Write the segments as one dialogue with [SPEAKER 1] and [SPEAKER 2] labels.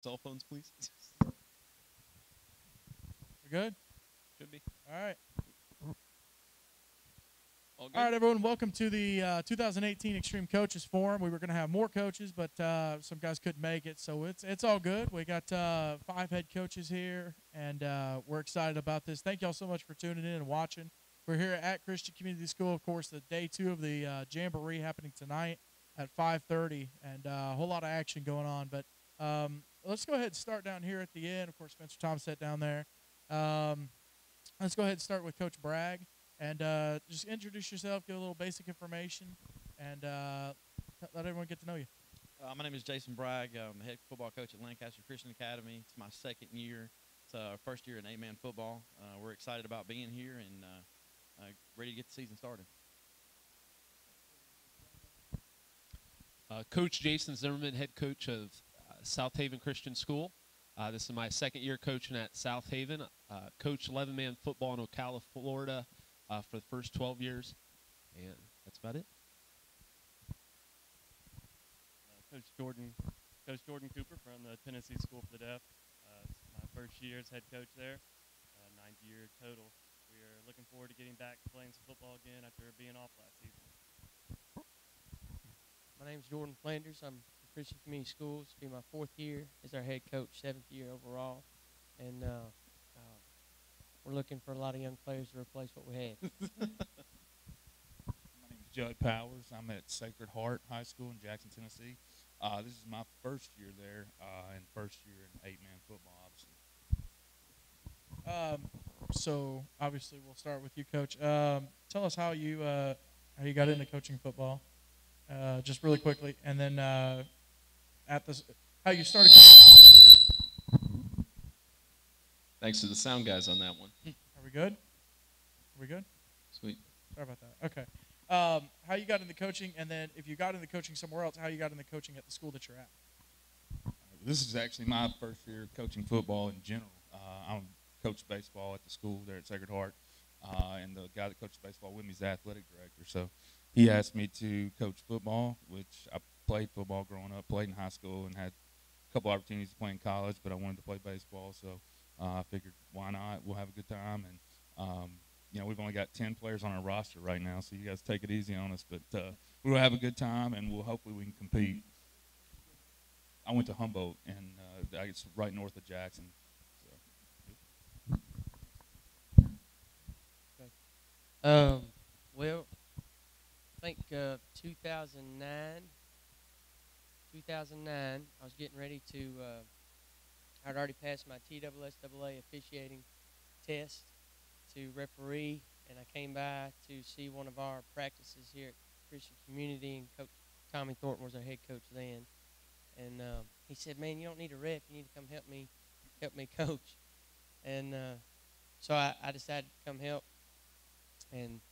[SPEAKER 1] Cell phones, please.
[SPEAKER 2] We're good?
[SPEAKER 1] Should be.
[SPEAKER 2] All right.
[SPEAKER 1] All good?
[SPEAKER 2] All right, everyone. Welcome to the 2018 Extreme Coaches Forum. We were going to have more coaches, but some guys couldn't make it, so it's all good. We got 5 head coaches here, and we're excited about this. Thank y'all so much for tuning in and watching. We're here at Christian Community School, of course, the day 2 of the Jamboree happening tonight at 5:30, and a whole lot of action going on. But let's go ahead and start down here at the end. Of course, Spencer Tomsett down there. Let's go ahead and start with Coach Bragg. And just introduce yourself, give a little basic information, and let everyone get to know you.
[SPEAKER 3] My name is Jason Bragg. I'm head football coach at Lancaster Christian Academy. It's my second year. It's our first year in 8-man football. We're excited about being here and ready to get the season started.
[SPEAKER 4] Coach Jason Zimmerman, head coach of South Haven Christian School. This is my second year coaching at South Haven. Coach 11-man football in Ocala, Florida. For the first 12 years, and that's about it.
[SPEAKER 5] Coach Jordan Cooper from the Tennessee School for the Deaf. It's my first year as head coach there, 9th year total. We are looking forward to getting back to playing some football again after being off last season.
[SPEAKER 6] My name is Jordan Flanders. I'm from Christian Community Schools. It'll be my 4th year as our head coach, 7th year overall, and we're looking for a lot of young players to replace what we had.
[SPEAKER 7] My name is Judd Powers. I'm at Sacred Heart High School in Jackson, Tennessee. This is my first year there, and first year in 8-man football, obviously.
[SPEAKER 2] So obviously we'll start with you, Coach. Tell us how you got into coaching football, just really quickly, and then how you started.
[SPEAKER 1] Thanks to the sound guys on that one.
[SPEAKER 2] Are we good? Are we good?
[SPEAKER 1] Sweet.
[SPEAKER 2] Sorry about that. Okay. How you got into coaching, and then if you got into coaching somewhere else, how you got into coaching at the school that you're at?
[SPEAKER 7] This is actually my first year coaching football in general. I coach baseball at the school there at Sacred Heart, and the guy that coaches baseball with me is the athletic director. So he asked me to coach football, which I played football growing up, played in high school, and had a couple opportunities to play in college, but I wanted to play baseball, so I figured, why not? We'll have a good time. And, we've only got 10 players on our roster right now, so you guys take it easy on us. But we'll have a good time, and hopefully we can compete. I went to Humboldt, and it's right north of Jackson.
[SPEAKER 6] Okay. Well, I think 2009, I was getting ready to I'd already passed my TSSAA officiating test to referee, and I came by to see one of our practices here at Christian Community, and Coach Tommy Thornton was our head coach then. And he said, "Man, you don't need a ref. You need to come help me coach." And so I decided to come help, and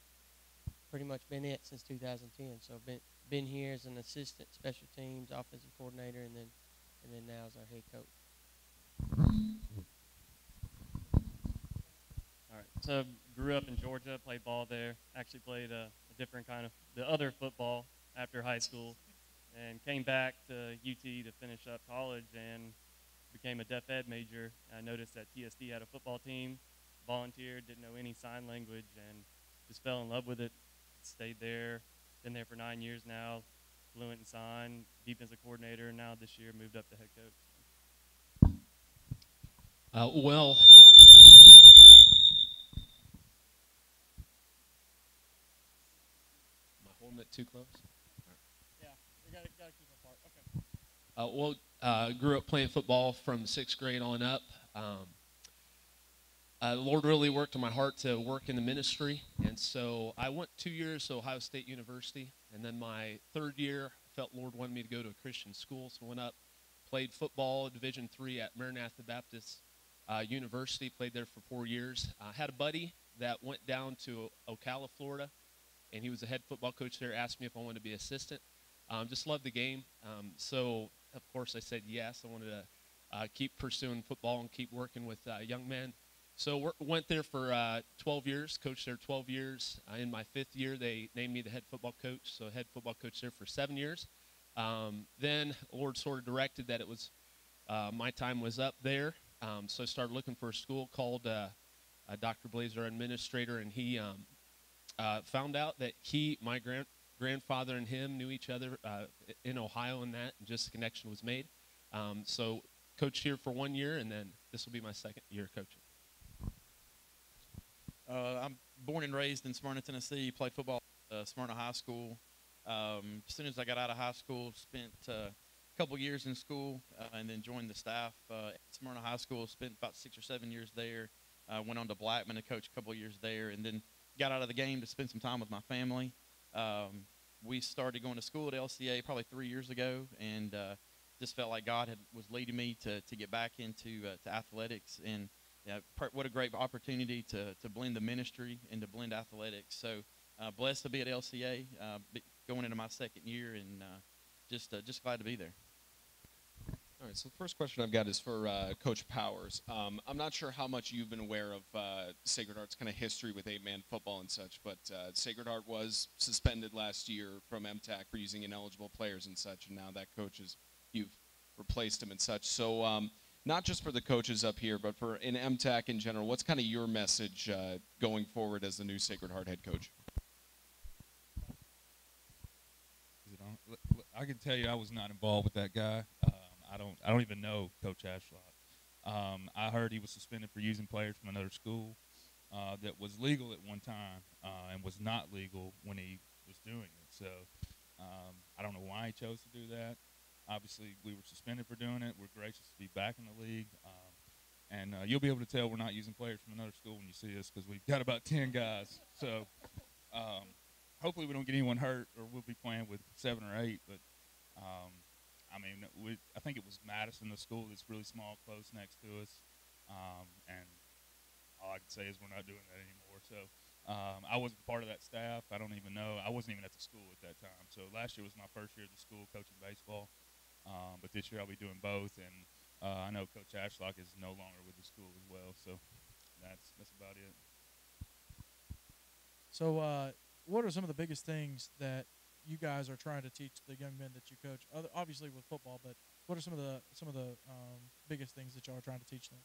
[SPEAKER 6] pretty much been it since 2010. So been here as an assistant, special teams, offensive coordinator, and then now as our head coach.
[SPEAKER 5] All right, so grew up in Georgia, played ball there. Actually played a different kind of the other football after high school, and came back to UT to finish up college and became a deaf ed major. I noticed that TSD had a football team, volunteered, didn't know any sign language, and just fell in love with it. Stayed there, been there for 9 years now, fluent in sign, defensive coordinator, and now this year moved up to head coach.
[SPEAKER 4] Well, am I holding it too close?
[SPEAKER 2] Yeah, we gotta keep them apart. Okay.
[SPEAKER 4] Grew up playing football from 6th grade on up. The Lord really worked on my heart to work in the ministry, and so I went 2 years to Ohio State University, and then my 3rd year, felt Lord wanted me to go to a Christian school, so went up, played football, Division III at Maranatha Baptist University, played there for 4 years. Had a buddy that went down to Ocala, Florida, and he was a head football coach there, asked me if I wanted to be assistant. Just loved the game, so of course I said yes. I wanted to keep pursuing football and keep working with young men. So went there for 12 years, coached there 12 years. In my 5th year, they named me the head football coach, so head football coach there for 7 years. Then the Lord sort of directed that it was my time was up there. So I started looking for a school, called Dr. Blazer, our administrator, and he found out that my grandfather and him knew each other in Ohio, and just a connection was made. So coached here for 1 year, and then this will be my second year coaching.
[SPEAKER 3] I'm born and raised in Smyrna, Tennessee. Played football at Smyrna High School. As soon as I got out of high school, spent a couple years in school, and then joined the staff at Smyrna High School. Spent about 6 or 7 years there. Went on to Blackman to coach a couple years there, and then got out of the game to spend some time with my family. We started going to school at LCA probably 3 years ago, and just felt like God was leading me to get back into to athletics. And what a great opportunity to blend the ministry and to blend athletics. So blessed to be at LCA, going into my second year, and just glad to be there.
[SPEAKER 1] All right, so the first question I've got is for Coach Powers. I'm not sure how much you've been aware of Sacred Heart's kind of history with 8-man football and such, but Sacred Heart was suspended last year from MTAC for using ineligible players and such, and now that you've replaced him and such. So not just for the coaches up here, but for in MTAC in general, what's kind of your message going forward as the new Sacred Heart head coach?
[SPEAKER 7] Is it on? I can tell you I was not involved with that guy. I don't even know Coach Ashlock. I heard he was suspended for using players from another school that was legal at one time and was not legal when he was doing it. So I don't know why he chose to do that. Obviously, we were suspended for doing it. We're gracious to be back in the league. And you'll be able to tell we're not using players from another school when you see us, because we've got about 10 guys. So hopefully we don't get anyone hurt, or we'll be playing with 7 or 8. But, I mean, I think it was Madison, the school that's really small, close next to us. And all I can say is we're not doing that anymore. So I wasn't part of that staff. I don't even know. I wasn't even at the school at that time. So last year was my first year at the school coaching baseball. But this year I'll be doing both. And I know Coach Ashlock is no longer with the school as well. So that's about it.
[SPEAKER 2] So what are some of the biggest things that you guys are trying to teach the young men that you coach? Obviously with football, but what are some of the biggest things that y'all are trying to teach them?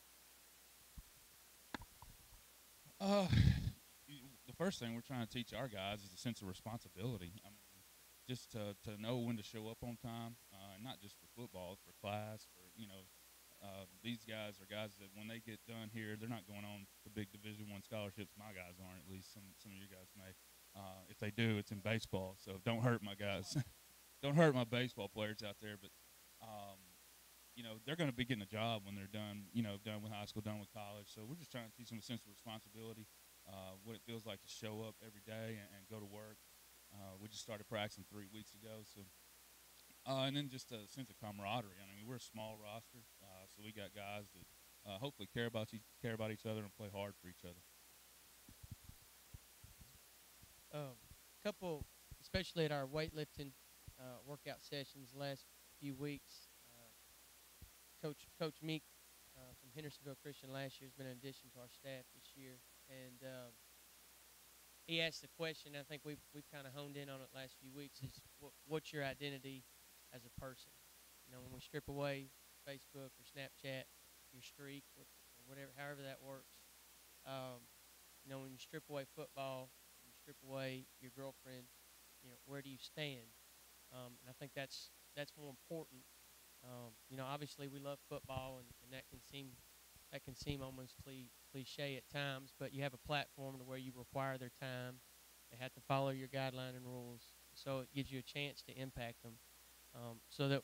[SPEAKER 7] The first thing we're trying to teach our guys is a sense of responsibility. I mean, just to know when to show up on time, not just for football, for class, for, these guys are guys that when they get done here, they're not going on to big Division I scholarships. My guys aren't, at least some of you guys may. If they do, it's in baseball, so don't hurt my guys. Don't hurt my baseball players out there, but they're going to be getting a job when they're done, done with high school, done with college. So we're just trying to teach them a sense of responsibility, what it feels like to show up every day and go to work. We just started practicing 3 weeks ago, so and then just a sense of camaraderie. I mean, we're a small roster, so we got guys that hopefully care about each other and play hard for each other.
[SPEAKER 6] Couple, especially at our weightlifting workout sessions the last few weeks, Coach Meek from Hendersonville Christian last year has been an addition to our staff this year, and he asked the question. I think we've kind of honed in on it last few weeks. Is what's your identity as a person? When we strip away Facebook or Snapchat, your streak, or whatever, however that works. When you strip away football, when you strip away your girlfriend, where do you stand? And I think that's more important. Obviously we love football, and that can seem almost cliche at times, but you have a platform to where you require their time. They have to follow your guideline and rules, so it gives you a chance to impact them, so that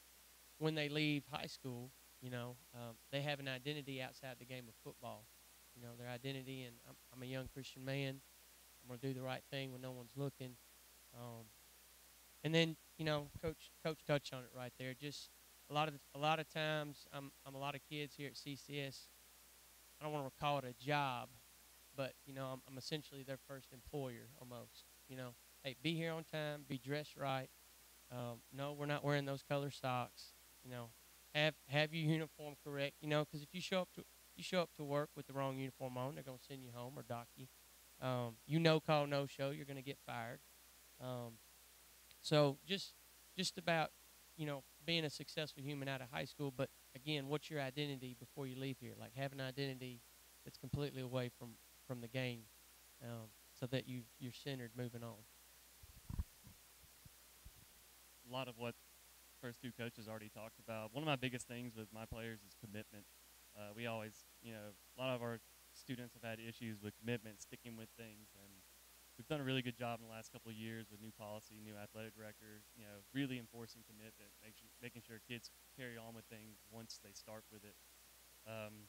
[SPEAKER 6] when they leave high school, they have an identity outside the game of football. Their identity, and I'm a young Christian man. I'm going to do the right thing when no one's looking. And then, Coach touched on it right there. Just a lot of times, I'm a lot of kids here at CCS. I don't want to call it a job, but I'm essentially their first employer almost. Hey, be here on time, be dressed right. No, we're not wearing those color socks. Have your uniform correct. Because if you show up to work with the wrong uniform on, they're gonna send you home or dock you. Call, no show, you're gonna get fired. So just about being a successful human out of high school. But again, what's your identity before you leave here? Like, have an identity that's completely away from the game, so that you're centered moving on.
[SPEAKER 5] A lot of what first two coaches already talked about. One of my biggest things with my players is commitment. We always, a lot of our students have had issues with commitment, sticking with things, and we've done a really good job in the last couple of years with new policy, new athletic director, really enforcing commitment, making sure kids carry on with things once they start with it. And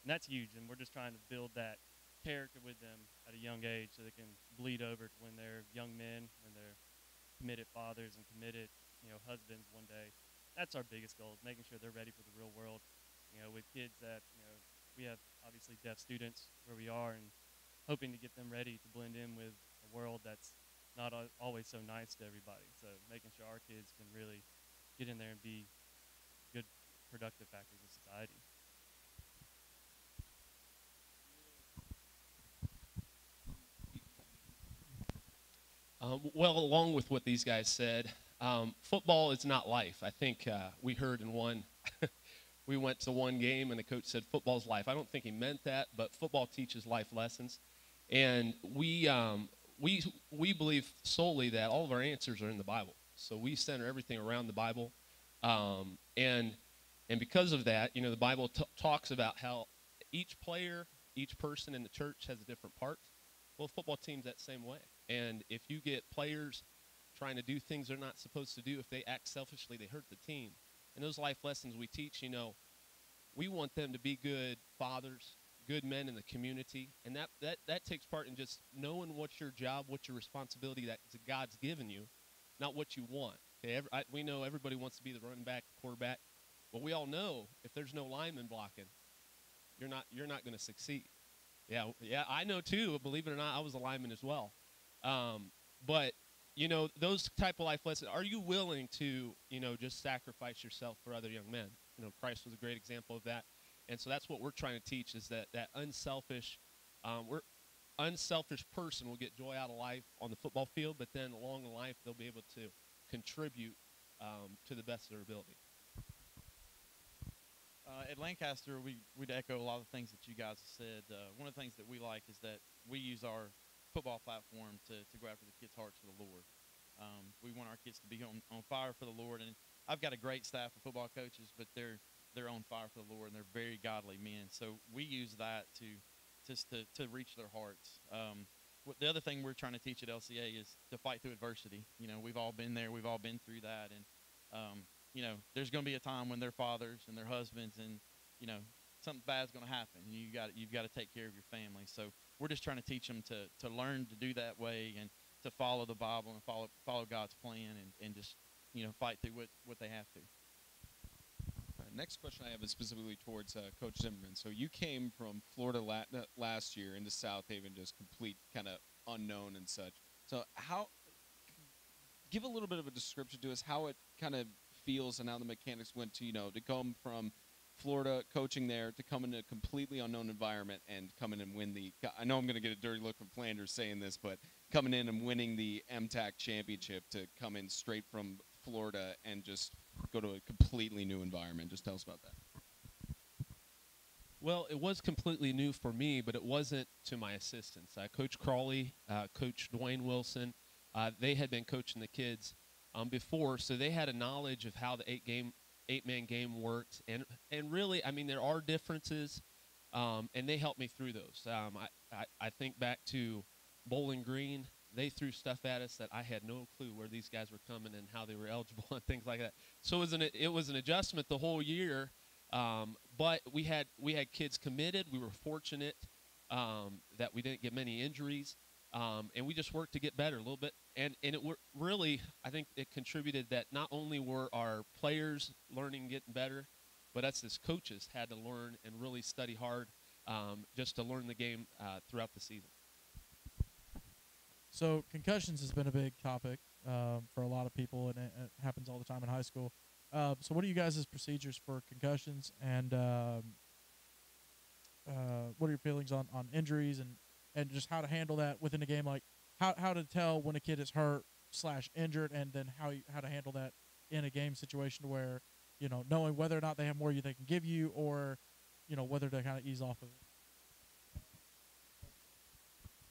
[SPEAKER 5] that's huge, and we're just trying to build that character with them at a young age so they can bleed over to when they're young men, when they're committed fathers and committed, husbands one day. That's our biggest goal, is making sure they're ready for the real world. With kids that, we have obviously deaf students where we are, and hoping to get them ready to blend in with a world that's not always so nice to everybody. So making sure our kids can really get in there and be good, productive factors of society.
[SPEAKER 4] Well, along with what these guys said, football is not life. I think we heard in one, we went to one game and the coach said football's life. I don't think he meant that, but football teaches life lessons. And we believe solely that all of our answers are in the Bible. So we center everything around the Bible. And because of that, the Bible talks about how each player, each person in the church has a different part. Well, football team's that same way. And if you get players trying to do things they're not supposed to do, if they act selfishly, they hurt the team. And those life lessons we teach, we want them to be good fathers, good men in the community. And that takes part in just knowing what's your job, what's your responsibility that God's given you, not what you want. Okay, we know everybody wants to be the running back, the quarterback. But we all know if there's no lineman blocking, you're not going to succeed. Yeah, I know too. Believe it or not, I was a lineman as well. But those type of life lessons. Are you willing to just sacrifice yourself for other young men? Christ was a great example of that, and so that's what we're trying to teach, is that unselfish, unselfish person will get joy out of life on the football field, but then along the life they'll be able to contribute to the best of their ability.
[SPEAKER 3] At Lancaster, we'd echo a lot of the things that you guys have said. One of the things that we like is that we use our football platform to go after the kids' hearts for the Lord. We want our kids to be on fire for the Lord, and I've got a great staff of football coaches, but they're on fire for the Lord, and they're very godly men. So we use that to reach their hearts. The other thing we're trying to teach at LCA is to fight through adversity. We've all been there, we've all been through that, and there's going to be a time when they're fathers and they're husbands, and something bad's going to happen. You've got to take care of your family. So we're just trying to teach them to learn to do that way, and to follow the Bible and follow God's plan, and just fight through what they have to.
[SPEAKER 1] Next question I have is specifically towards Coach Zimmerman. So you came from Florida last year into South Haven, just complete kind of unknown and such. So give a little bit of a description to us how it kind of feels and how the mechanics went to to come from Florida coaching there to come into a completely unknown environment and come in and win I know I'm going to get a dirty look from Flanders saying this, but coming in and winning the MTAC championship, to come in straight from Florida and just go to a completely new environment. Just tell us about that.
[SPEAKER 4] Well, it was completely new for me, but it wasn't to my assistants. Coach Crawley, Coach Dwayne Wilson, they had been coaching the kids before, so they had a knowledge of how the eight-man game worked. And really, I mean, there are differences, and they helped me through those. I think back to Bowling Green. They threw stuff at us that I had no clue where these guys were coming and how they were eligible and things like that. So it was an adjustment the whole year, but we had kids committed. We were fortunate that we didn't get many injuries, and we just worked to get better a little bit. And it really, I think it contributed that not only were our players learning and getting better, but us as coaches had to learn and really study hard just to learn the game throughout the season.
[SPEAKER 2] So concussions has been a big topic for a lot of people, and it happens all the time in high school. So what are you guys' procedures for concussions, and what are your feelings on injuries and just how to handle that within a game? Like how to tell when a kid is hurt / injured, and then how to handle that in a game situation where, knowing whether or not they have more they can give you, or, whether to kind of ease off of it.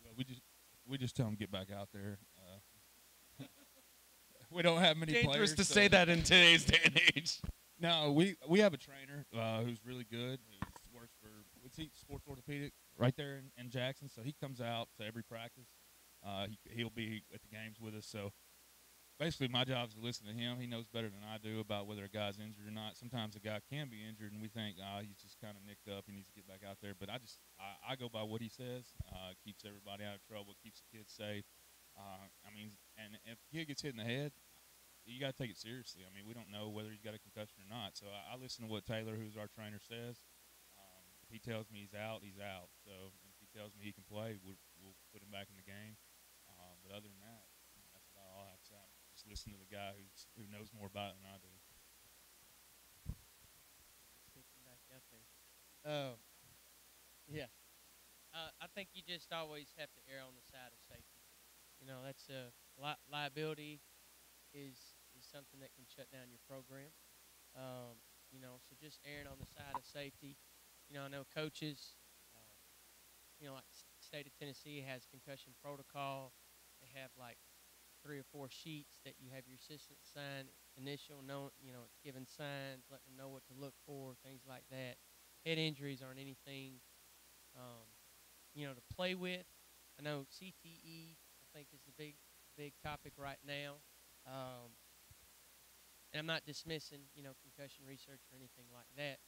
[SPEAKER 7] Well, we just tell them get back out there. We don't have many
[SPEAKER 1] Dangerous
[SPEAKER 7] players
[SPEAKER 1] to say that in today's day and age.
[SPEAKER 7] No, we have a trainer who's really good. Who works for Sports Orthopedic right there in Jackson. So he comes out to every practice. He'll be at the games with us. So basically, my job is to listen to him. He knows better than I do about whether a guy's injured or not. Sometimes a guy can be injured, and we think he's just kind of nicked up. He needs to get back out there. But I go by what he says. Keeps everybody out of trouble. Keeps the kids safe. And if a kid gets hit in the head, you got to take it seriously. I mean, we don't know whether he's got a concussion or not. So I listen to what Taylor, who's our trainer, says. If he tells me he's out, he's out. So if he tells me he can play, we'll put him back in the game. But other than that, that's about all I have to say. Just listen to the guy who knows more about it than I do.
[SPEAKER 6] Pick him back out there. Yeah. I think you just always have to err on the side of safety. That's liability is something that can shut down your program. So just erring on the side of safety. I know coaches, like state of Tennessee has concussion protocol. They have like 3 or 4 sheets that you have your assistant sign, initial, it's given signs, letting them know what to look for, things like that. Head injuries aren't anything, to play with. I know CTE, I think, is the big topic right now. And I'm not dismissing, concussion research or anything like that.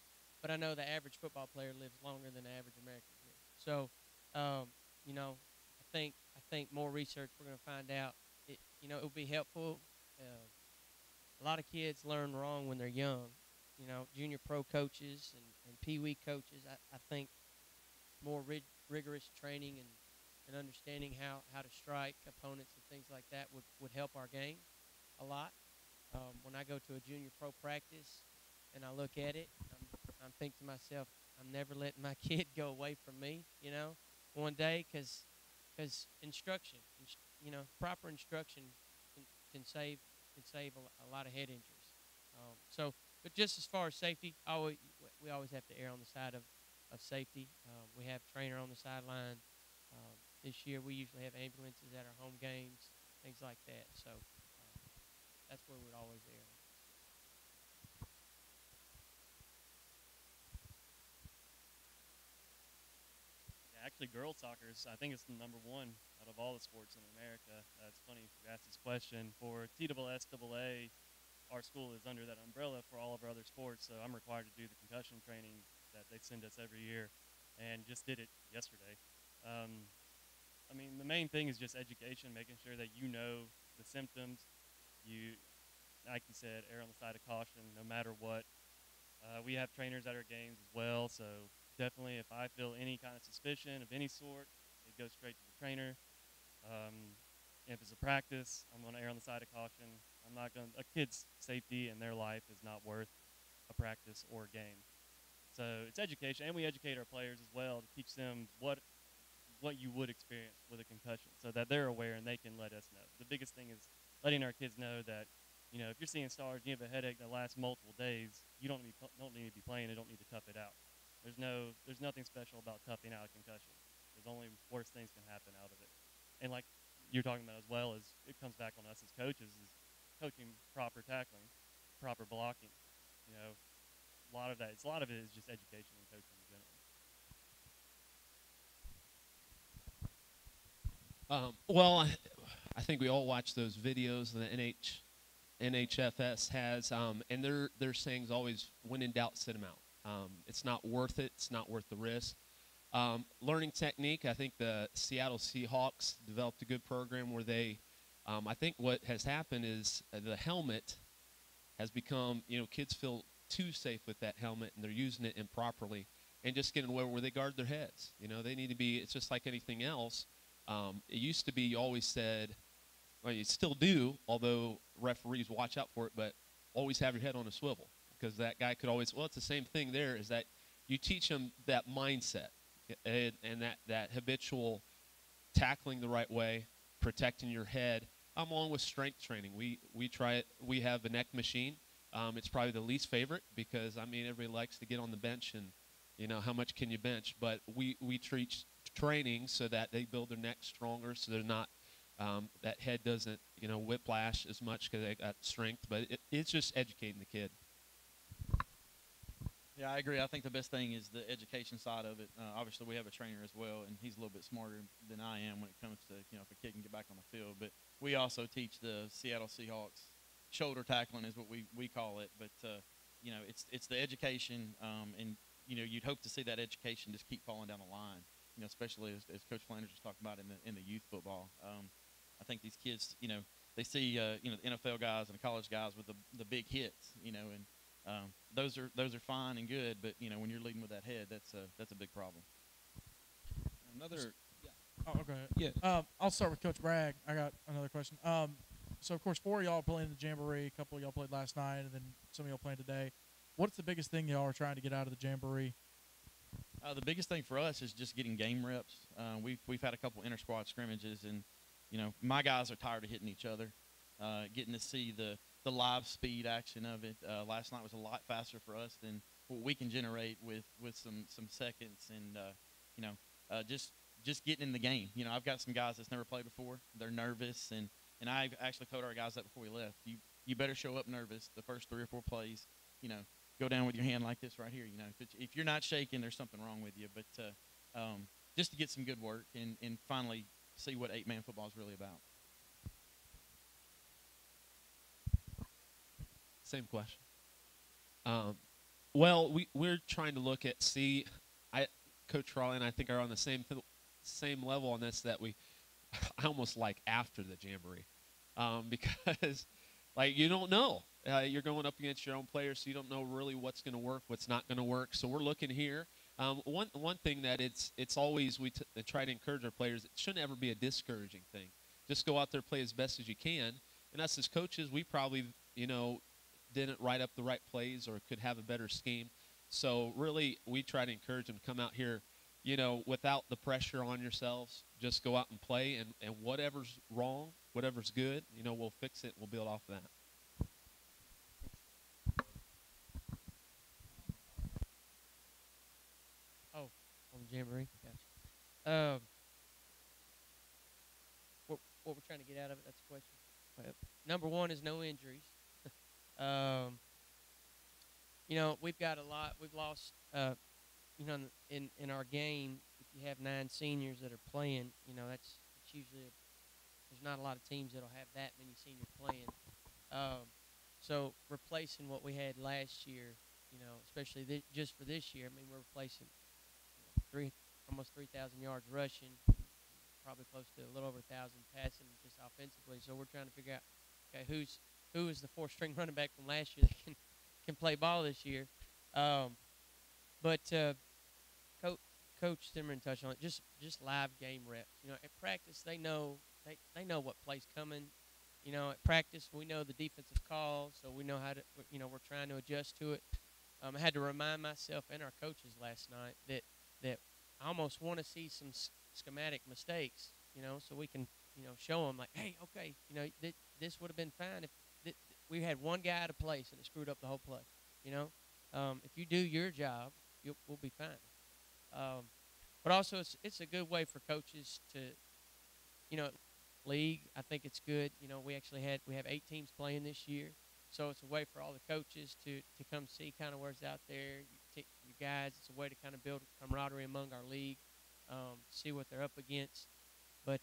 [SPEAKER 6] But I know the average football player lives longer than the average American here. So, I think more research we're going to find out. It will be helpful. A lot of kids learn wrong when they're young. Junior pro coaches and pee-wee coaches, I think more rigorous training and understanding how to strike opponents and things like that would help our game a lot. When I go to a junior pro practice and I look at it, I'm thinking to myself, I'm never letting my kid go away from me, one day, because instruction, proper instruction can save a lot of head injuries. But just as far as safety, we always have to err on the side of safety. We have a trainer on the sideline. This year we usually have ambulances at our home games, things like that. So that's where we'd always err.
[SPEAKER 5] Yeah, actually, girls soccer I think it's the #1 out of all the sports in America. It's funny you asked this question. For TSSAA, our school is under that umbrella for all of our other sports, so I'm required to do the concussion training that they send us every year, and just did it yesterday. The main thing is just education, making sure that you know the symptoms. Like you said, err on the side of caution no matter what. We have trainers at our games as well, so definitely if I feel any kind of suspicion of any sort, it goes straight to the trainer. If it's a practice, I'm going to err on the side of caution. A kid's safety and their life is not worth a practice or a game. So it's education, and we educate our players as well to teach them what you would experience with a concussion, so that they're aware and they can let us know. The biggest thing is letting our kids know that, if you're seeing stars and you have a headache that lasts multiple days, you don't need to be playing. You don't need to tough it out. There's nothing special about toughing out a concussion. There's only worse things can happen out of it. And like you're talking about as well, is it comes back on us as coaches, is coaching proper tackling, proper blocking. A lot of it is just education and coaching in general.
[SPEAKER 4] Well, I think we all watch those videos that NHFS has, and their saying is always, when in doubt, sit them out. It's not worth it. It's not worth the risk. Learning technique, I think the Seattle Seahawks developed a good program where they, I think what has happened is the helmet has become, kids feel too safe with that helmet, and they're using it improperly and just getting away where they guard their heads. They need to be, it's just like anything else. It used to be you always said, well, you still do, although referees watch out for it, but always have your head on a swivel, because that guy could always, well, it's the same thing there, is that you teach them that mindset and that habitual tackling the right way, protecting your head, Along with strength training, we try it. We have a neck machine. It's probably the least favorite because I mean everybody likes to get on the bench and how much can you bench? But we treat training so that they build their neck stronger, so they're not that head doesn't whiplash as much because they got strength. But it's just educating the kid.
[SPEAKER 3] Yeah, I agree. I think the best thing is the education side of it. Obviously, we have a trainer as well, and he's a little bit smarter than I am when it comes to if a kid can get back on the field. But we also teach the Seattle Seahawks shoulder tackling is what we call it. But it's the education, and you'd hope to see that education just keep falling down the line. Especially as Coach Flanders was talking about in the youth football. I think these kids, they see the NFL guys and the college guys with the big hits, and those are fine and good, but when you're leading with that head, that's a big problem.
[SPEAKER 1] Another, yeah.
[SPEAKER 2] Oh, okay.
[SPEAKER 1] Yeah.
[SPEAKER 2] I'll start with Coach Bragg. I got another question. So of course 4 of y'all playing the Jamboree. A couple of y'all played last night, and then some of y'all playing today. What's the biggest thing y'all are trying to get out of the Jamboree?
[SPEAKER 3] The biggest thing for us is just getting game reps. We've had a couple inter squad scrimmages, and my guys are tired of hitting each other. Getting to see the live speed action of it last night was a lot faster for us than what we can generate with some seconds and just getting in the game. I've got some guys that's never played before. They're nervous, and I actually told our guys that before we left. You better show up nervous the first 3 or 4 plays. Go down with your hand like this right here. If you're not shaking, there's something wrong with you. But just to get some good work and finally see what 8-man football is really about.
[SPEAKER 4] Same question. Well, we're trying to look at Coach Raleigh and I think are on the same level on this that I almost like after the Jamboree because you don't know. You're going up against your own players, so you don't know really what's going to work, what's not going to work. So we're looking here. One thing that it's always we try to encourage our players. It shouldn't ever be a discouraging thing. Just go out there, play as best as you can. And us as coaches, we probably didn't write up the right plays or could have a better scheme. So really, we try to encourage them to come out here, without the pressure on yourselves. Just go out and play, and whatever's wrong, whatever's good, we'll fix it. We'll build off of that.
[SPEAKER 6] Oh, on the Jamboree. Gotcha. What we're trying to get out of it, that's the question. Number one is no injuries. We've got a lot. We've lost, in our game, if you have 9 seniors that are playing, that's usually there's not a lot of teams that'll have that many seniors playing. So replacing what we had last year, especially just for this year, I mean, we're replacing almost 3,000 yards rushing, probably close to a little over 1,000 passing just offensively. So we're trying to figure out, okay, who is the 4th-string running back from last year that can play ball this year. But Coach Zimmerman touched on it. Just live game reps. At practice they know what play's coming. At practice we know the defensive call, so we know how to. We're trying to adjust to it. I had to remind myself and our coaches last night that I almost want to see some schematic mistakes. So we can show them like, hey, okay, this would have been fine if we had one guy out of place and it screwed up the whole play. If you do your job, we'll be fine. But also, it's a good way for coaches to, league. I think it's good. We have 8 teams playing this year, so it's a way for all the coaches to come see kind of where's out there. Your guys, it's a way to kind of build camaraderie among our league, see what they're up against. But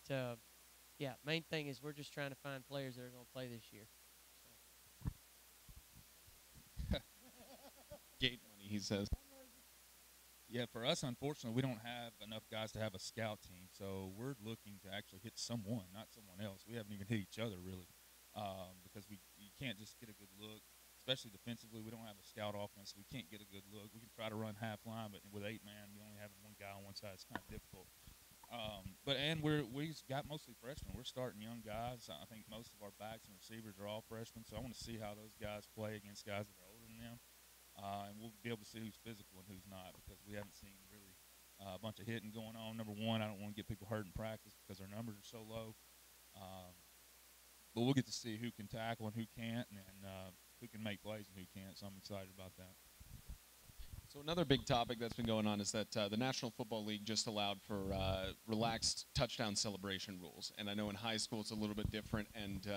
[SPEAKER 6] yeah, main thing is we're just trying to find players that are going to play this year.
[SPEAKER 1] Gate money, he says.
[SPEAKER 7] Yeah, for us, unfortunately, we don't have enough guys to have a scout team, so we're looking to actually hit someone, not someone else. We haven't even hit each other, really, because you can't just get a good look, especially defensively. We don't have a scout offense, so we can't get a good look. We can try to run half line, but with 8 man, you only having one guy on one side. It's kind of difficult. We've got mostly freshmen. We're starting young guys. I think most of our backs and receivers are all freshmen, so I want to see how those guys play against guys that are older than them. And we'll be able to see who's physical and who's not, because we haven't seen really a bunch of hitting going on. Number one, I don't want to get people hurt in practice because our numbers are so low. but we'll get to see who can tackle and who can't, and who can make plays and who can't. So I'm excited about that.
[SPEAKER 1] So another big topic that's been going on is that the National Football League just allowed for relaxed touchdown celebration rules. And I know in high school it's a little bit different. And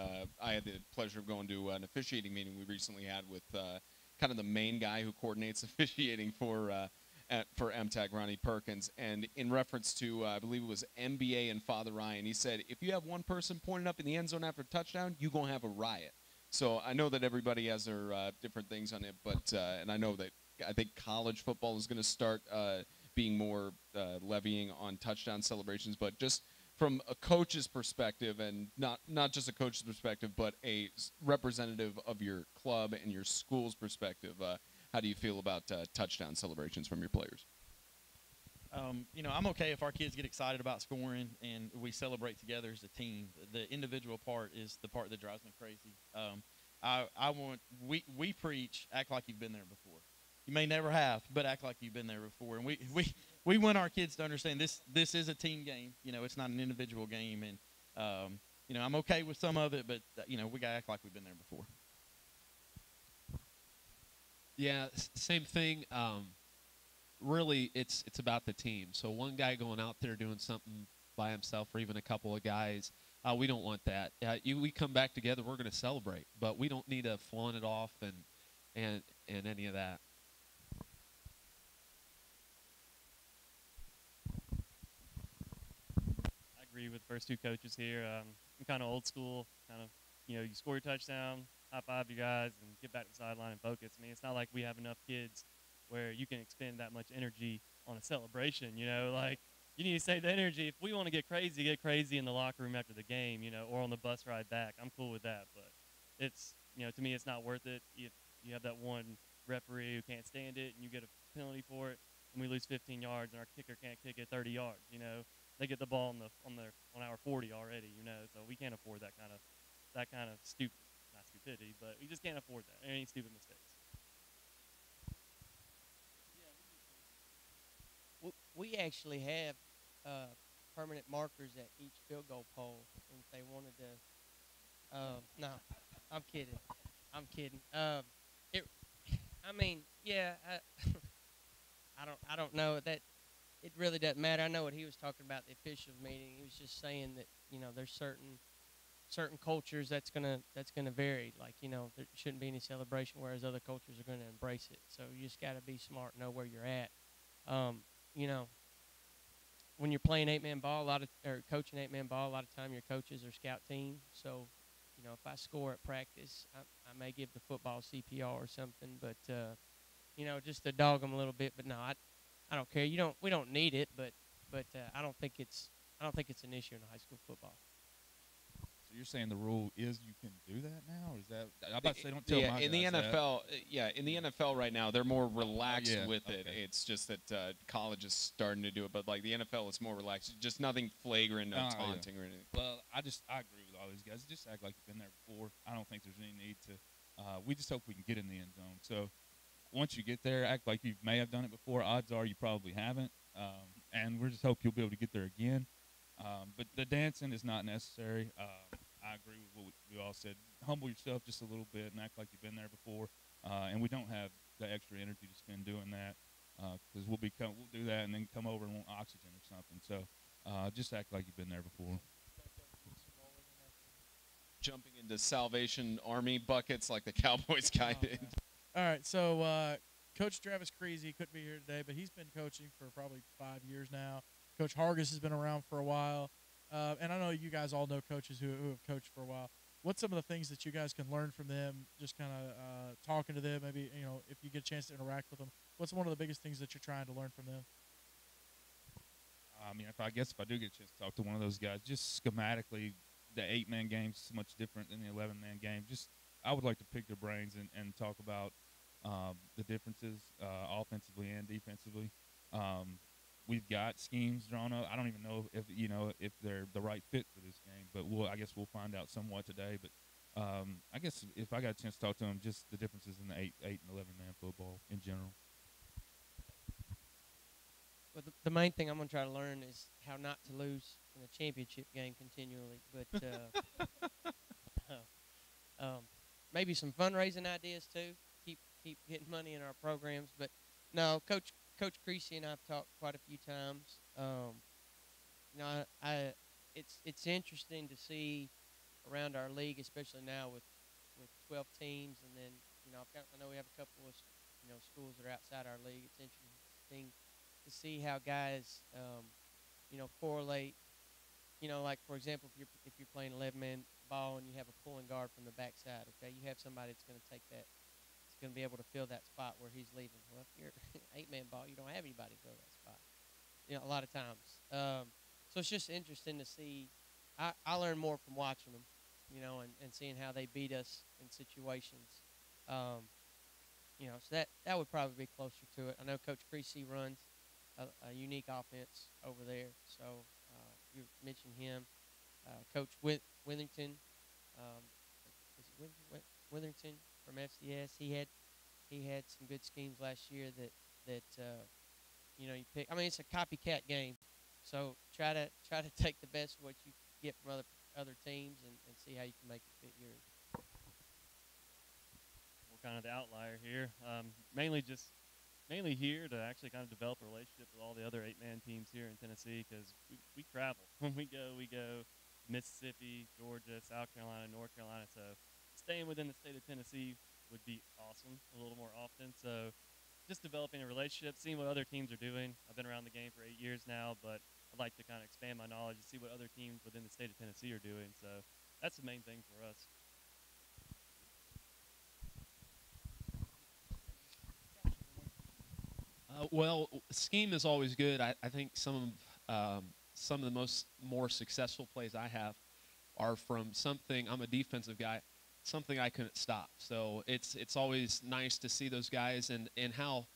[SPEAKER 1] I had the pleasure of going to an officiating meeting we recently had with kind of the main guy who coordinates officiating for MTAC, Ronnie Perkins. And in reference to, I believe it was NBA and Father Ryan, he said, if you have one person pointing up in the end zone after a touchdown, you're going to have a riot. So I know that everybody has their different things on it, but and I know that I think college football is going to start being more levying on touchdown celebrations. But just from a coach's perspective, and not just a coach's perspective, but a representative of your club and your school's perspective, how do you feel about touchdown celebrations from your players?
[SPEAKER 3] I'm okay if our kids get excited about scoring and we celebrate together as a team. The individual part is the part that drives me crazy. We preach, act like you've been there before. You may never have, but act like you've been there before. And we want our kids to understand this is a team game. It's not an individual game. And, I'm okay with some of it, but, we got to act like we've been there before.
[SPEAKER 4] Yeah, same thing. Really, it's about the team. So one guy going out there doing something by himself, or even a couple of guys, we don't want that. We come back together, we're going to celebrate, but we don't need to flaunt it off and any of that.
[SPEAKER 5] I agree with the first two coaches here. I'm kind of old school, you score your touchdown, high-five your guys, and get back to the sideline and focus. I mean, it's not like we have enough kids where you can expend that much energy on a celebration, like you need to save the energy. If we want to get crazy in the locker room after the game, or on the bus ride back. I'm cool with that, but it's, to me, it's not worth it. If you have that one referee who can't stand it and you get a penalty for it and we lose 15 yards and our kicker can't kick it 30 yards, they get the ball on our 40 already, so we can't afford that kind of not stupidity, but we just can't afford that. Any stupid mistakes.
[SPEAKER 6] We actually have permanent markers at each field goal pole, and if they wanted to, no, I'm kidding. I don't know that. It really doesn't matter. I know what he was talking about the officials meeting. He was just saying that there's certain cultures that's gonna vary. Like there shouldn't be any celebration, whereas other cultures are gonna embrace it. So you just got to be smart, know where you're at. When you're playing 8-man ball, or coaching 8-man ball, a lot of time your coaches are scout team. So, if I score at practice, I may give the football CPR or something, but just to dog them a little bit. But no, I don't care. We don't need it, but I don't think it's an issue in high school football.
[SPEAKER 7] So you're saying the rule is you can do that now, or is that? I'm about to say, don't tell my
[SPEAKER 1] in the
[SPEAKER 7] guys
[SPEAKER 1] NFL,
[SPEAKER 7] that.
[SPEAKER 1] in the NFL right now, they're more relaxed with it.
[SPEAKER 7] Okay.
[SPEAKER 1] It's just that college is starting to do it, but like the NFL is more relaxed. Just nothing flagrant, no taunting or anything.
[SPEAKER 7] Well, I agree with all these guys. Just act like you've been there before. I don't think there's any need to. We just hope we can get in the end zone. So once you get there, act like you may have done it before. Odds are you probably haven't, and we just hope you'll be able to get there again. But the dancing is not necessary. I agree with what we all said. Humble yourself just a little bit and act like you've been there before. And we don't have the extra energy to spend doing that because we'll do that and then come over and want oxygen or something. So just act like you've been there before.
[SPEAKER 1] Jumping into Salvation Army buckets like the Cowboys guy did.
[SPEAKER 2] All right, so Coach Travis Creasy couldn't be here today, but he's been coaching for probably 5 years now. Coach Hargis has been around for a while. And I know you guys all know coaches who have coached for a while. What's some of the things that you guys can learn from them, just kind of talking to them, maybe, if you get a chance to interact with them? What's one of the biggest things that you're trying to learn from them?
[SPEAKER 7] I mean, if I do get a chance to talk to one of those guys, just schematically, the 8-man game is much different than the 11-man game. Just I would like to pick their brains and talk about the differences offensively and defensively. We've got schemes drawn up. I don't even know if they're the right fit for this game, but I guess we'll find out somewhat today. But I guess if I got a chance to talk to them, just the differences in the 8 and 11-man football in general.
[SPEAKER 6] Well, the main thing I'm going to try to learn is how not to lose in a championship game continually. But Maybe some fundraising ideas too. Keep getting money in our programs. But no, Coach Creasy and I've talked quite a few times. It's interesting to see around our league, especially now with 12 teams, and then I know we have a couple of schools that are outside our league. It's interesting to see how guys correlate. Like for example, if you're playing 11-man ball and you have a pulling guard from the backside, okay, you have somebody that's going to take that. It's going to be able to fill that spot where he's leaving. Well, if you're 8-man ball, you don't have anybody to fill that spot. A lot of times. So it's just interesting to see. I learn more from watching them, and seeing how they beat us in situations. So that would probably be closer to it. I know Coach Creasy runs a unique offense over there. So you mentioned him. Coach Withington, is it Withington from FCS? He had some good schemes last year that you pick. I mean, it's a copycat game, so try to take the best of what you get from other teams and see how you can make it fit yours.
[SPEAKER 5] We're kind of the outlier here. Mainly here to actually kind of develop a relationship with all the other 8-man teams here in Tennessee, because we travel. When we go Mississippi, Georgia, South Carolina, North Carolina. So staying within the state of Tennessee would be awesome a little more often. So just developing a relationship, seeing what other teams are doing. I've been around the game for 8 years now, but I'd like to kind of expand my knowledge and see what other teams within the state of Tennessee are doing. So that's the main thing for us.
[SPEAKER 4] Well, scheme is always good. I think some of the more successful plays I have are from something. I'm a defensive guy, something I couldn't stop. So it's always nice to see those guys and how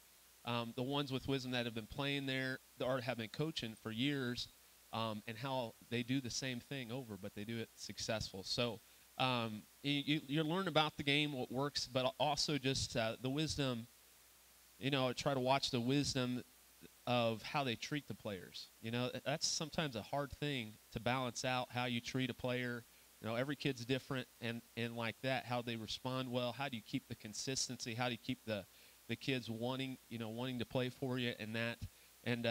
[SPEAKER 4] the ones with wisdom that have been playing there or have been coaching for years, and how they do the same thing over, but they do it successful. So you learn about the game, what works, but also just the wisdom. Try to watch the wisdom of how they treat the players. That's sometimes a hard thing to balance out, how you treat a player. Every kid's different, and like that, how they respond well. How do you keep the consistency? How do you keep the kids wanting to play for you and that? And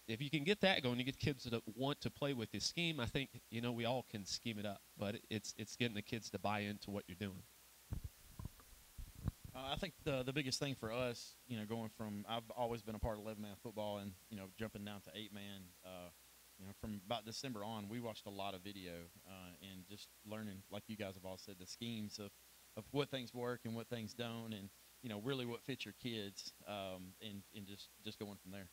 [SPEAKER 4] if you can get that going, you get kids that want to play with your scheme. I think we all can scheme it up, but it's getting the kids to buy into what you're doing.
[SPEAKER 3] I think the biggest thing for us, going from I've always been a part of 11-man football and jumping down to 8-man. From about December on, we watched a lot of video and just learning, like you guys have all said, the schemes of what things work and what things don't, and really what fits your kids, and just going from there.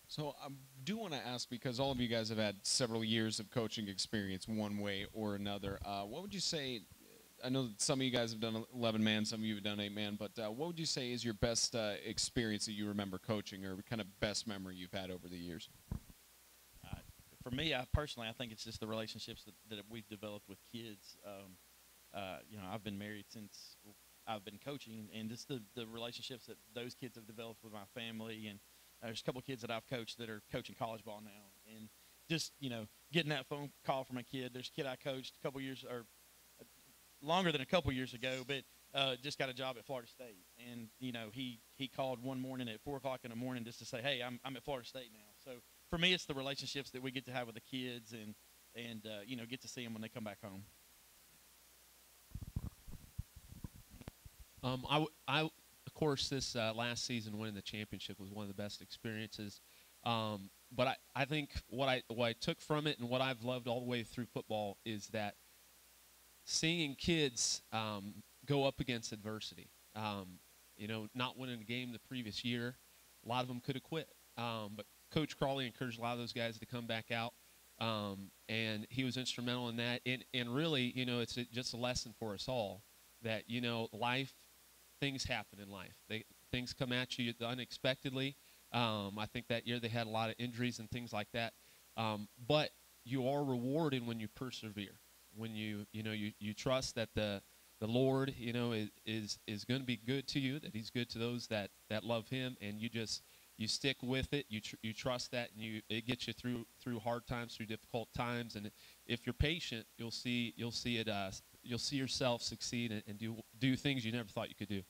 [SPEAKER 1] So I do want to ask, because all of you guys have had several years of coaching experience one way or another. What would you say? I know that some of you guys have done 11-man, some of you have done 8-man, but what would you say is your best experience that you remember coaching, or kind of best memory you've had over the years?
[SPEAKER 3] For me, personally, I think it's just the relationships that we've developed with kids. I've been married since I've been coaching, and just the relationships that those kids have developed with my family. And there's a couple of kids that I've coached that are coaching college ball now. And just, getting that phone call from a kid. There's a kid I coached a couple years, or longer than a couple years ago, but just got a job at Florida State. And, he called one morning at 4 o'clock in the morning just to say, hey, I'm at Florida State now. So for me, it's the relationships that we get to have with the kids and get to see them when they come back home.
[SPEAKER 4] Of course, this last season winning the championship was one of the best experiences. But I think what I took from it and what I've loved all the way through football is that seeing kids go up against adversity. Not winning a game the previous year, a lot of them could have quit. But Coach Crawley encouraged a lot of those guys to come back out, and he was instrumental in that. And really, it's just a lesson for us all that, things happen in life. Things come at you unexpectedly. I think that year they had a lot of injuries and things like that. But you are rewarded when you persevere. When you trust that the Lord is going to be good to you, that He's good to those that love Him, and you stick with it. You trust that, and it gets you through hard times, through difficult times. And if you're patient, you'll see it you'll see yourself succeed and do things you never thought you could do.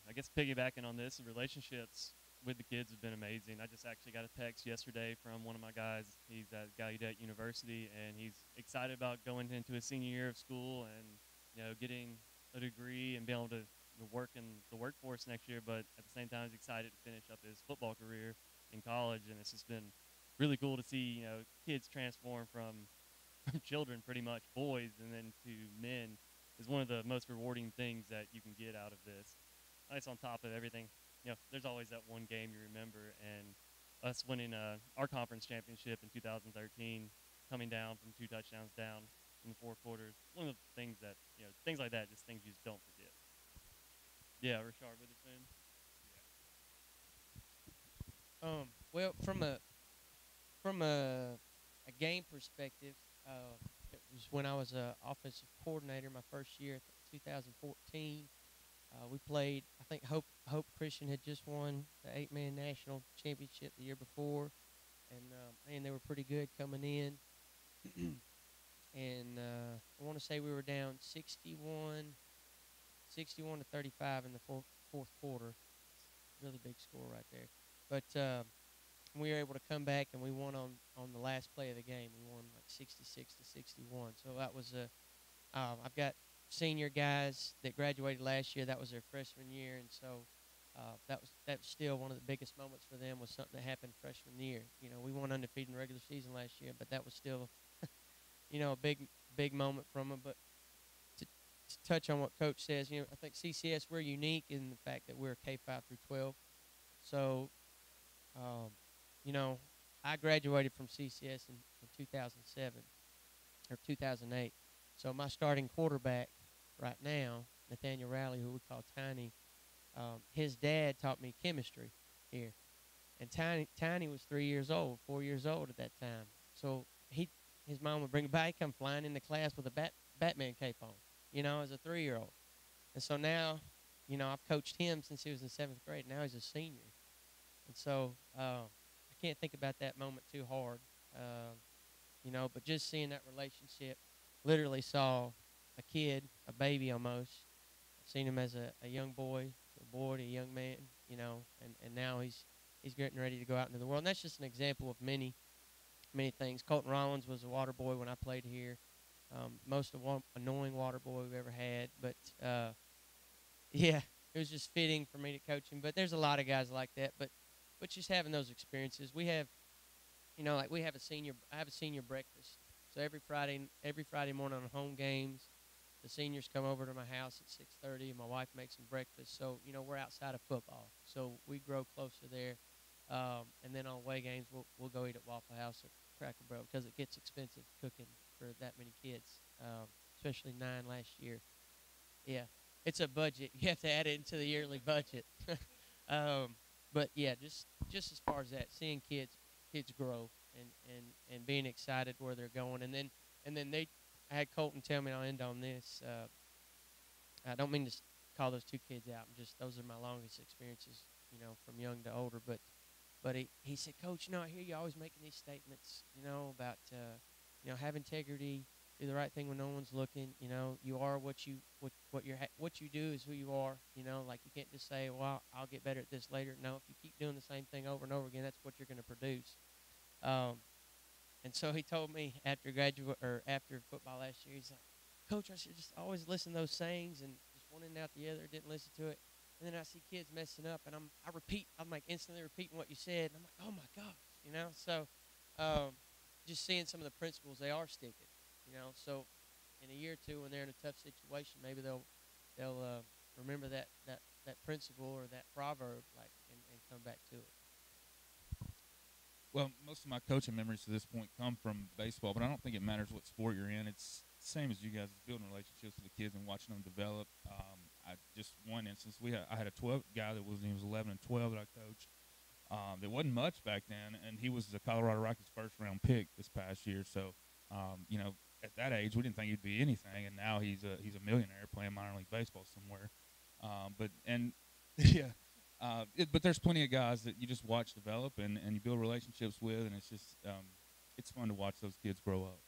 [SPEAKER 5] I guess piggybacking on this, the relationships with the kids have been amazing. I just actually got a text yesterday from one of my guys. He's at Gallaudet University, and he's excited about going into his senior year of school and getting a degree and being able to work in the workforce next year. But at the same time, he's excited to finish up his football career in college, and it's just been really cool to see kids transform from children, pretty much boys, and then to men. Is one of the most rewarding things that you can get out of this. It's on top of everything. There's always that one game you remember, and us winning our conference championship in 2013, coming down from 2 touchdowns down in the 4 quarters. One of the things that things like that, just things you just don't forget. Yeah, Rashard Witherspoon.
[SPEAKER 6] Well, from a game perspective, it was when I was a offensive coordinator my first year, 2014. We played. I think Hope Christian had just won the 8-man national championship the year before, and man, they were pretty good coming in. And I want to say we were down 61 to 35 in the fourth quarter. Really big score right there. But we were able to come back and we won on the last play of the game. We won like 66 to 61. So that was I've got senior guys that graduated last year. That was their freshman year, and so that was still one of the biggest moments for them. Was something that happened freshman year. We won undefeated in the regular season last year, but that was still a big moment from them. But to touch on what Coach says, I think CCS, we're unique in the fact that we're K-5 through 12. So, I graduated from CCS in 2007 or 2008. So my starting quarterback right now, Nathaniel Rowley, who we call Tiny, his dad taught me chemistry here. And Tiny was 4 years old at that time. So his mom would bring him back, come flying into class with a Batman cape on, as a 3-year-old. And so now, I've coached him since he was in 7th grade. Now he's a senior. And so I can't think about that moment too hard, but just seeing that relationship, literally saw a kid, a baby almost. I've seen him as a young boy, to a young man, and now he's getting ready to go out into the world. And that's just an example of many things. Colton Rollins was a water boy when I played here. Most annoying water boy we've ever had. But, yeah, it was just fitting for me to coach him. But there's a lot of guys like that. But just having those experiences. We have, I have a senior breakfast. So every Friday morning on home games, the seniors come over to my house at 6:30, and my wife makes them breakfast. So, we're outside of football. So we grow closer there. And then on away games, we'll go eat at Waffle House or Cracker Barrel because it gets expensive cooking for that many kids, especially 9 last year. Yeah, it's a budget. You have to add it into the yearly budget. But, yeah, just as far as that, seeing kids grow and being excited where they're going. And then I had Colton tell me, and I'll end on this. I don't mean to call those 2 kids out. Those are my longest experiences, from young to older. But he said, Coach, I hear you always making these statements, about, have integrity, do the right thing when no one's looking. You are what you do is who you are. Like you can't just say, well, I'll get better at this later. No, if you keep doing the same thing over and over again, that's what you're going to produce. And so he told me after football last year, he's like, Coach, I should just always listen to those sayings and just one in and out the other, didn't listen to it. And then I see kids messing up, and I'm like instantly repeating what you said, and I'm like, oh my gosh, So just seeing some of the principles, they are sticking, So in a year or two, when they're in a tough situation, maybe they'll remember that principle or that proverb, and come back to it.
[SPEAKER 7] Well, most of my coaching memories to this point come from baseball, but I don't think it matters what sport you're in. It's the same as you guys. It's building relationships with the kids and watching them develop. Just one instance, I had a 12 guy that he was 11 and 12 that I coached. There wasn't much back then, and he was the Colorado Rockies' first-round pick this past year. So, at that age, we didn't think he'd be anything, and now he's a millionaire playing minor league baseball somewhere. But there's plenty of guys that you just watch develop and you build relationships with, and it's just it's fun to watch those kids grow up.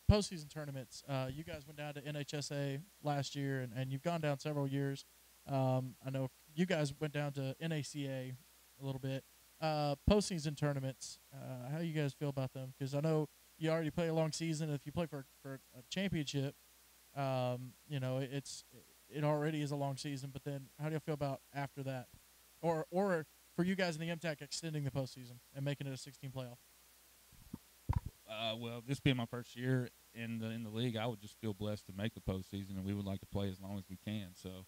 [SPEAKER 2] Postseason tournaments. You guys went down to NHSA last year, and you've gone down several years. I know you guys went down to NACA a little bit. Postseason tournaments. How do you guys feel about them? Because I know you already play a long season. If you play for a championship, it already is a long season. But then, how do you feel about after that, or for you guys in the MTAC extending the postseason and making it a 16 playoff?
[SPEAKER 7] Well, this being my first year in the league, I would just feel blessed to make the postseason, and we would like to play as long as we can. So,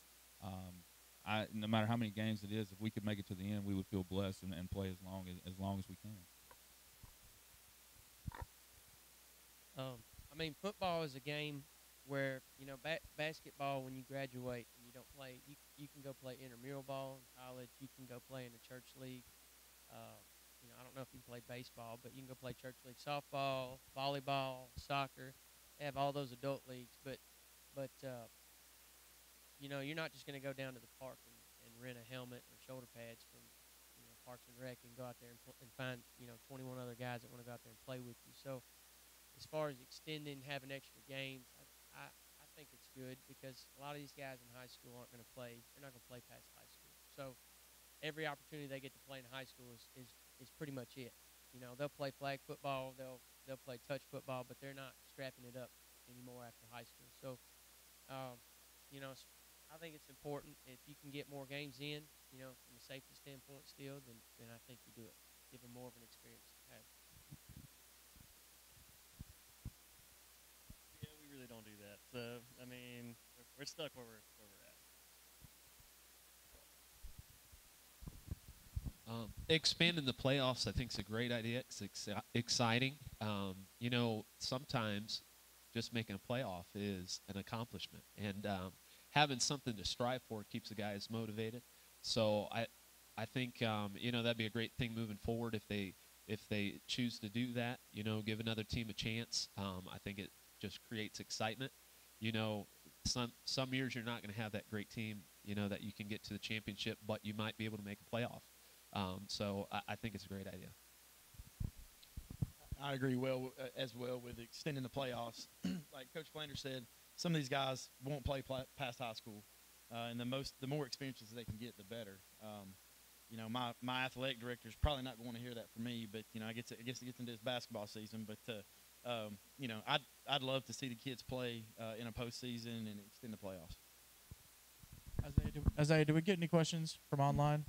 [SPEAKER 7] no matter how many games it is, if we could make it to the end, we would feel blessed and play as long as we can.
[SPEAKER 6] I mean, football is a game where basketball. When you graduate and you don't play, you can go play intramural ball in college. You can go play in a church league. I don't know if you can play baseball, but you can go play church league softball, volleyball, soccer. They have all those adult leagues, but you're not just going to go down to the park and rent a helmet or shoulder pads from Parks and Rec and go out there and find 21 other guys that want to go out there and play with you. So as far as extending, having extra games, I think it's good because a lot of these guys in high school aren't going to play. They're not going to play past high school. So every opportunity they get to play in high school is pretty much it. They'll play flag football, they'll play touch football, but they're not scrapping it up anymore after high school. So, I think it's important if you can get more games in, from a safety standpoint still, then I think you do it. Give them more of an experience to have.
[SPEAKER 5] Yeah, we really don't do that. So, I mean, we're stuck where we're at.
[SPEAKER 4] Expanding the playoffs, I think, is a great idea. It's exciting. Sometimes just making a playoff is an accomplishment, and having something to strive for keeps the guys motivated. So I think that'd be a great thing moving forward if they choose to do that. Give another team a chance. I think it just creates excitement. Some years you're not going to have that great team. That you can get to the championship, but you might be able to make a playoff. So I think it's a great idea.
[SPEAKER 3] I agree as well with extending the playoffs. Like Coach Flanders said, some of these guys won't play past high school, and the more experiences they can get, the better. My athletic director is probably not going to hear that from me, but I guess it gets into this basketball season. But I'd love to see the kids play in a postseason and extend the playoffs.
[SPEAKER 2] Isaiah, do we get any questions from online?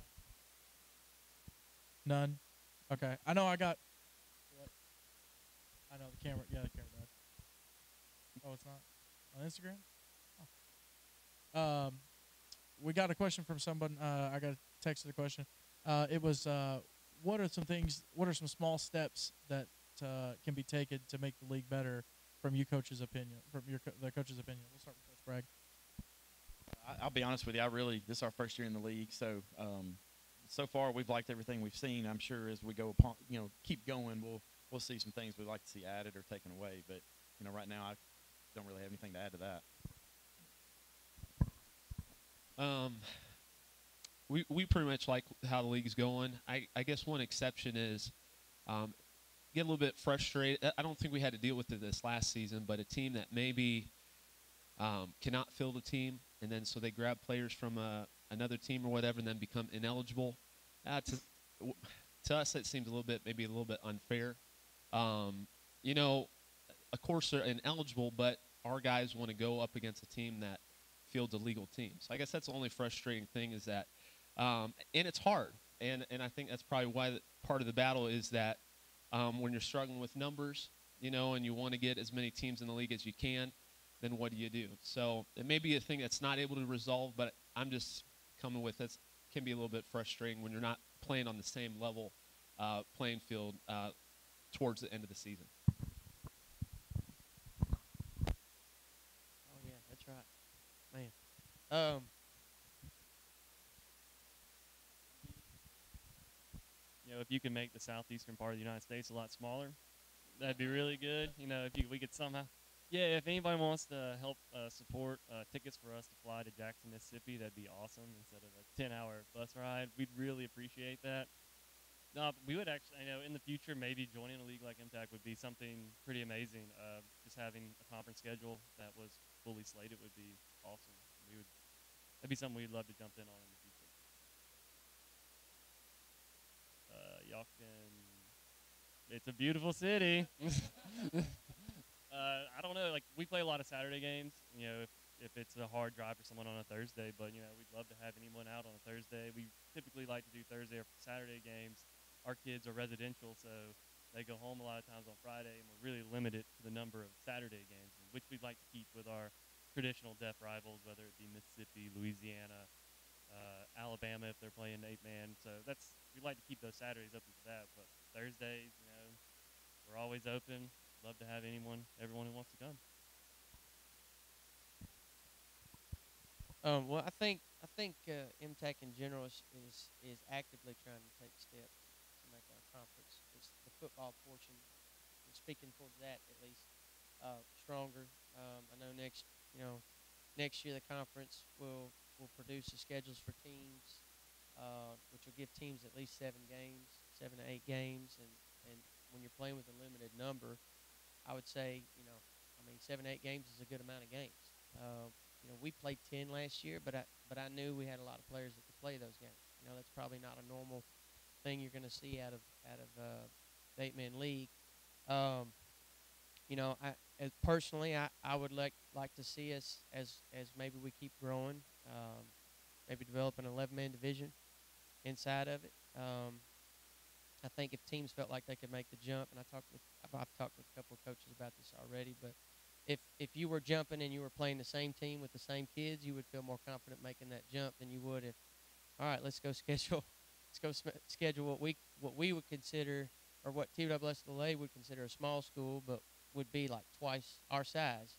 [SPEAKER 2] None? Okay. I know I got what? I know the camera. Yeah, the camera died. Oh, it's not? On Instagram? Oh. We got a question from someone. I got a text of the question. It was, what are some small steps that can be taken to make the league better from you coach's opinion, the coach's opinion? We'll start with Coach Bragg.
[SPEAKER 3] I'll be honest with you. This is our first year in the league, so far we've liked everything we've seen. I'm sure as we go upon, keep going, we'll see some things we'd like to see added or taken away. But right now I don't really have anything to add to that.
[SPEAKER 4] We pretty much like how the league's going. I guess one exception is get a little bit frustrated. I don't think we had to deal with it this last season, but a team that maybe cannot fill the team, and then so they grab players from another team or whatever and then become ineligible. To us, it seems maybe a little bit unfair. Of course, they're ineligible, but our guys want to go up against a team that fields a legal team. So I guess that's the only frustrating thing is that, and it's hard. And I think that's probably why part of the battle is that when you're struggling with numbers, and you want to get as many teams in the league as you can, then what do you do? So it may be a thing that's not able to resolve, but I'm just coming with it can be a little bit frustrating when you're not playing on the same level playing field towards the end of the season.
[SPEAKER 6] Oh, yeah, that's right. Man.
[SPEAKER 5] If you can make the southeastern part of the United States a lot smaller, that'd be really good. If we could somehow. Yeah, if anybody wants to help support tickets for us to fly to Jackson, Mississippi, that'd be awesome. Instead of a 10-hour bus ride, we'd really appreciate that. No, we would actually, I know, in the future, maybe joining a league like MTAC would be something pretty amazing. Just having a conference schedule that was fully slated would be awesome. That'd be something we'd love to jump in on in the future. Y'all can. It's a beautiful city. I don't know. Like we play a lot of Saturday games. You know, if it's a hard drive for someone on a Thursday, but you know, we'd love to have anyone out on a Thursday. We typically like to do Thursday or Saturday games. Our kids are residential, so they go home a lot of times on Friday, and we're really limited to the number of Saturday games, which we'd like to keep with our traditional deaf rivals, whether it be Mississippi, Louisiana, Alabama if they're playing 8-man. So we'd like to keep those Saturdays open for that. But Thursdays, you know, we're always open. Love to have everyone who wants to come.
[SPEAKER 6] Well, I think MTAC in general is actively trying to take steps to make our conference, the football portion, and speaking towards that at least, stronger. I know next year the conference will produce the schedules for teams, which will give teams at least 7 to 8 games, and when you're playing with a limited number, I would say, 7 to 8 games is a good amount of games. We played 10 last year, but I knew we had a lot of players that could play those games. That's probably not a normal thing you're going to see out of the 8-man league. Personally, I would like to see us as maybe we keep growing, maybe develop an 11-man division inside of it. I think if teams felt like they could make the jump, and I've talked with a couple of coaches about this already, but if you were jumping and you were playing the same team with the same kids, you would feel more confident making that jump than you would if, all right, let's go schedule what we would consider, or what TWSLA would consider a small school, but would be like twice our size.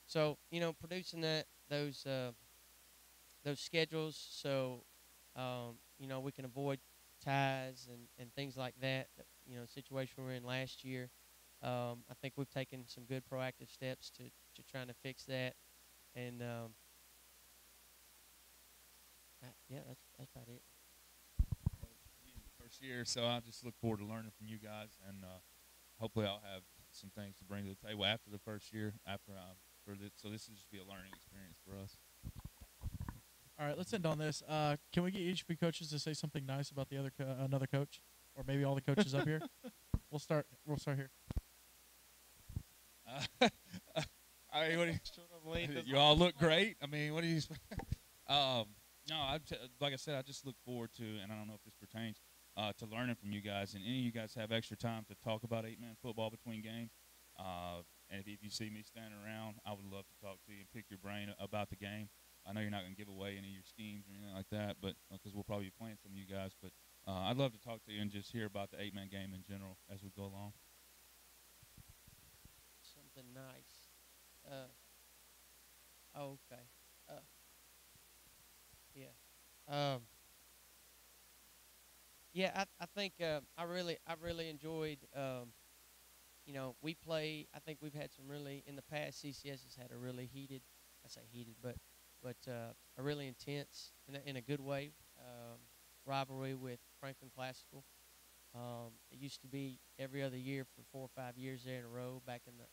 [SPEAKER 6] So producing those schedules, so we can avoid ties and things like that. Situation we were in last year. I think we've taken some good proactive steps to trying to fix that, and yeah, that's about it.
[SPEAKER 7] First year, so I just look forward to learning from you guys, and hopefully I'll have some things to bring to the table after the first year. So this will just be a learning experience for us.
[SPEAKER 2] All right, let's end on this. Can we get each of you coaches to say something nice about the other another coach, or maybe all the coaches up here? We'll start here.
[SPEAKER 7] I mean, you all look great. I mean, what do you? No, like I said, I just look forward to, and I don't know if this pertains to learning from you guys. And any of you guys have extra time to talk about 8-man football between games, and if you see me standing around, I would love to talk to you and pick your brain about the game. I know you're not going to give away any of your schemes or anything like that, but because we'll probably be playing some of you guys. But I'd love to talk to you and just hear about the 8-man game in general as we go along.
[SPEAKER 6] Something nice. Okay. Yeah. Yeah. I think I really enjoyed. We play. I think we've had some really in the past. CCS has had a really heated. I say heated, but a really intense in a good way rivalry with Franklin Classical. It used to be every other year for 4 or 5 years there in a row back in the,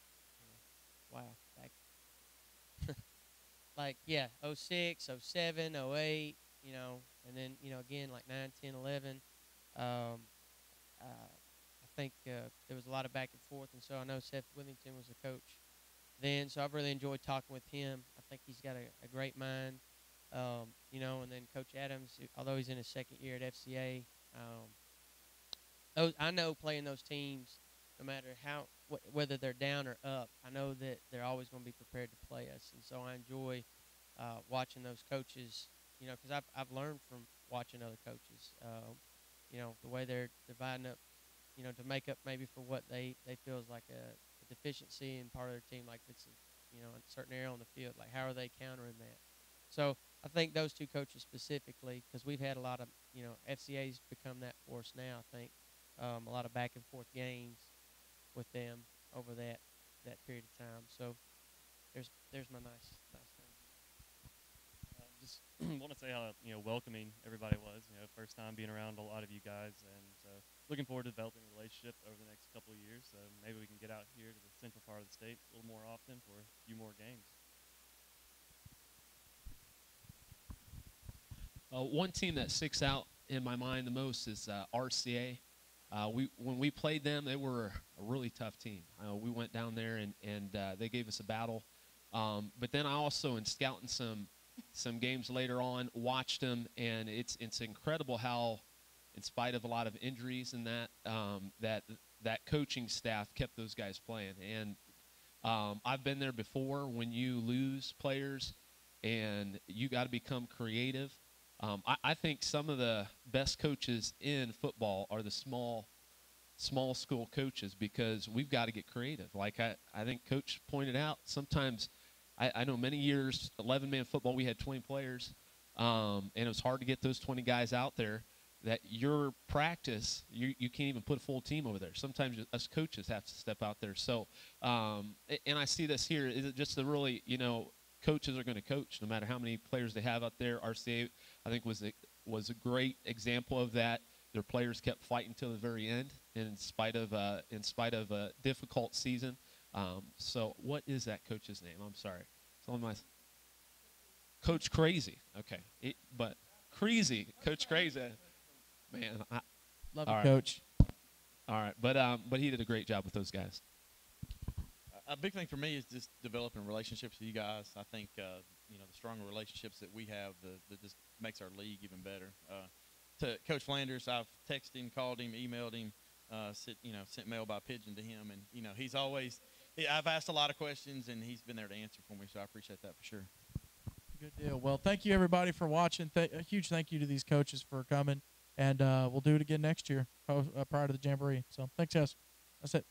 [SPEAKER 6] back like, 06, 07, 08, and then, again, like 9, 10, 11. I think there was a lot of back and forth, and so I know Seth Withington was the coach then, so I've really enjoyed talking with him. I think he's got a great mind, and then Coach Adams, although he's in his second year at FCA, I know playing those teams, no matter whether they're down or up, I know that they're always going to be prepared to play us, and so I enjoy watching those coaches, because I've learned from watching other coaches, the way they're dividing up, to make up maybe for what they feel is like a deficiency in part of their team, like if it's a certain area on the field, like how are they countering that? So I think those two coaches specifically, because we've had a lot of, FCA's become that for us now, I think, a lot of back and forth games with them over that. that period of time. So there's my nice thing.
[SPEAKER 5] Just want to say how welcoming everybody was. First time being around a lot of you guys, and so looking forward to developing a relationship over the next couple of years. So maybe we can get out here to the central part of the state a little more often for a few more games.
[SPEAKER 4] One team that sticks out in my mind the most is RCA. When we played them, they were a really tough team. We went down there and they gave us a battle. But then I also, in scouting some games later on, watched them, and it's incredible how, in spite of a lot of injuries and that coaching staff kept those guys playing. And I've been there before when you lose players and you got to become creative. I think some of the best coaches in football are the small school coaches, because we've got to get creative. Like I think Coach pointed out, sometimes I know many years, 11-man football, we had 20 players, and it was hard to get those 20 guys out there. That your practice, you can't even put a full team over there. Sometimes us coaches have to step out there. So, and I see this here, is it just the really, coaches are going to coach no matter how many players they have out there. RCA, I think, was a great example of that. Their players kept fighting till the very end, in spite of a difficult season. So what is that coach's name? I'm sorry. It's on my Coach Crazy. Okay, but Crazy, Coach Crazy. Man,
[SPEAKER 2] love you, Coach.
[SPEAKER 4] All right, but he did a great job with those guys.
[SPEAKER 3] A big thing for me is just developing relationships with you guys. I think the stronger relationships that we have, that just makes our league even better. To Coach Flanders, I've texted him, called him, emailed him, sent mail by pigeon to him, and he's always. I've asked a lot of questions, and he's been there to answer for me, so I appreciate that for sure.
[SPEAKER 2] Good deal. Well, thank you, everybody, for watching. A huge thank you to these coaches for coming, and we'll do it again next year prior to the Jamboree. So thanks, guys. That's it.